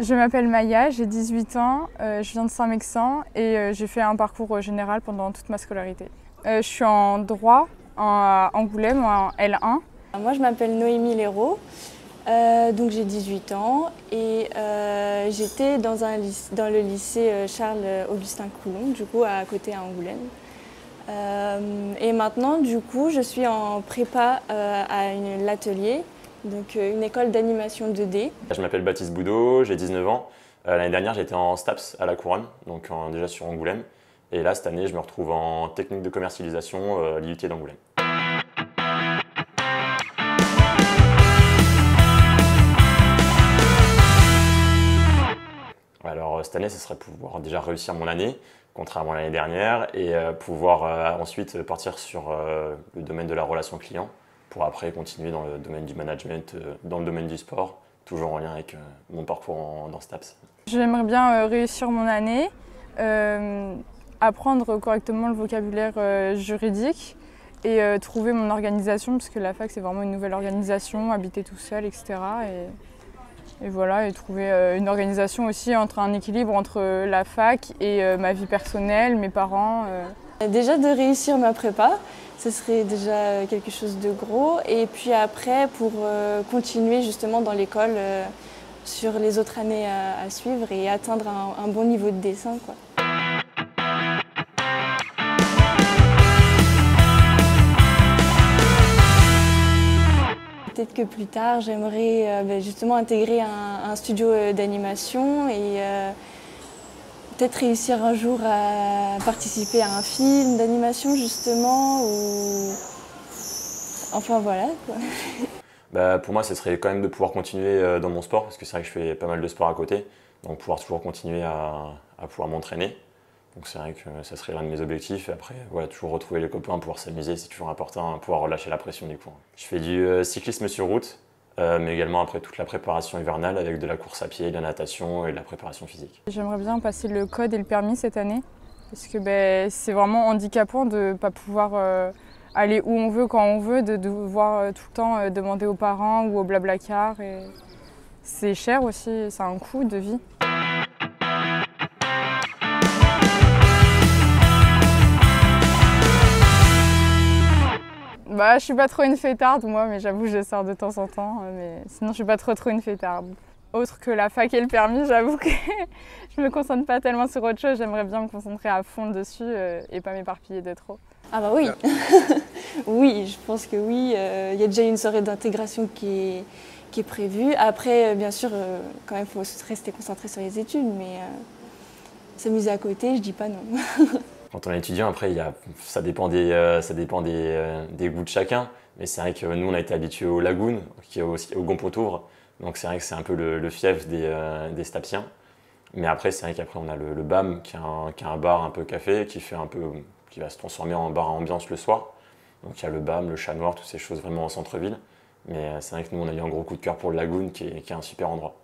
Je m'appelle Maya, j'ai 18 ans, je viens de Saint-Mexan et j'ai fait un parcours général pendant toute ma scolarité. Je suis en droit à Angoulême, en L1. Moi je m'appelle Noémie Léraud, donc j'ai 18 ans et j'étais dans le lycée Charles-Augustin Coulon, du coup à côté à Angoulême. Et maintenant du coup je suis en prépa à l'atelier. Donc une école d'animation 2D. Je m'appelle Baptiste Boudot, j'ai 19 ans. L'année dernière, j'étais en STAPS à la Couronne, donc déjà sur Angoulême. Et là, cette année, je me retrouve en technique de commercialisation à l'IUT d'Angoulême. Alors cette année, ce serait pouvoir déjà réussir mon année, contrairement à l'année dernière, et pouvoir ensuite partir sur le domaine de la relation client, pour après continuer dans le domaine du management, dans le domaine du sport, toujours en lien avec mon parcours dans STAPS. J'aimerais bien réussir mon année, apprendre correctement le vocabulaire juridique et trouver mon organisation, parce que la fac c'est vraiment une nouvelle organisation, habiter tout seul, etc. Et voilà, et trouver une organisation aussi entre un équilibre entre la fac et ma vie personnelle, mes parents. Déjà de réussir ma prépa, ce serait déjà quelque chose de gros. Et puis après, pour continuer justement dans l'école sur les autres années à suivre et atteindre un bon niveau de dessin, quoi. Peut-être que plus tard, j'aimerais justement intégrer un studio d'animation et peut-être réussir un jour à participer à un film d'animation justement, ou enfin voilà quoi. Pour moi, ce serait quand même de pouvoir continuer dans mon sport, parce que c'est vrai que je fais pas mal de sport à côté, donc pouvoir toujours continuer à pouvoir m'entraîner. Donc c'est vrai que ça serait l'un de mes objectifs. Et après, voilà, toujours retrouver les copains, pouvoir s'amuser, c'est toujours important, pouvoir relâcher la pression du coup. Je fais du cyclisme sur route, mais également après toute la préparation hivernale avec de la course à pied, de la natation et de la préparation physique. J'aimerais bien passer le code et le permis cette année, parce que c'est vraiment handicapant de ne pas pouvoir aller où on veut, quand on veut, de devoir tout le temps demander aux parents ou au Blablacar. C'est cher aussi, ça a un coût de vie. Je suis pas trop une fêtarde moi, mais j'avoue je sors de temps en temps. Mais sinon je suis pas trop une fêtarde. Autre que la fac et le permis, j'avoue que je me concentre pas tellement sur autre chose. J'aimerais bien me concentrer à fond dessus et pas m'éparpiller de trop. Ah bah oui, oui, je pense que oui. Il y a déjà une soirée d'intégration qui est prévue. Après, bien sûr, quand même, il faut rester concentré sur les études, mais s'amuser à côté, je dis pas non. Quand on est étudiant, après, ça dépend des goûts de chacun. Mais c'est vrai que nous, on a été habitués aux Lagounes, qui est aussi au Gonpontouvre. Donc c'est vrai que c'est un peu le fief des Stapsiens. Mais après, c'est vrai qu'après, on a le BAM, qui est un bar un peu café, qui va se transformer en bar à ambiance le soir. Donc il y a le BAM, le Chat Noir, toutes ces choses vraiment en centre-ville. Mais c'est vrai que nous, on a eu un gros coup de cœur pour le Lagoon, qui est un super endroit.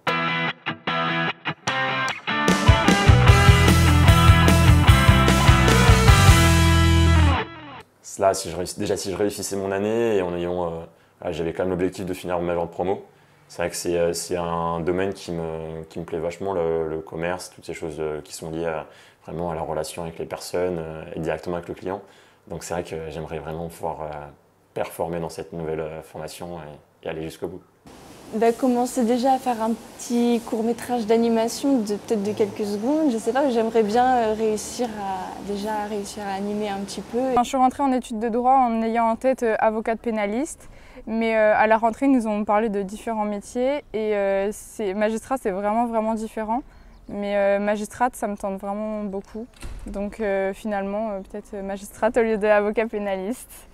Là, si je réussissais mon année et j'avais quand même l'objectif de finir mon major de promo. C'est vrai que c'est un domaine qui me plaît vachement, le commerce, toutes ces choses qui sont liées vraiment à la relation avec les personnes et directement avec le client. Donc c'est vrai que j'aimerais vraiment pouvoir performer dans cette nouvelle formation et aller jusqu'au bout. Commencer déjà à faire un petit court-métrage d'animation peut-être de quelques secondes, je sais pas, j'aimerais bien réussir à animer un petit peu. Je suis rentrée en études de droit en ayant en tête avocate pénaliste, mais à la rentrée, ils nous ont parlé de différents métiers et magistrat, c'est vraiment différent. Mais magistrate, ça me tente vraiment beaucoup. Donc finalement, peut-être magistrate au lieu d'avocat pénaliste.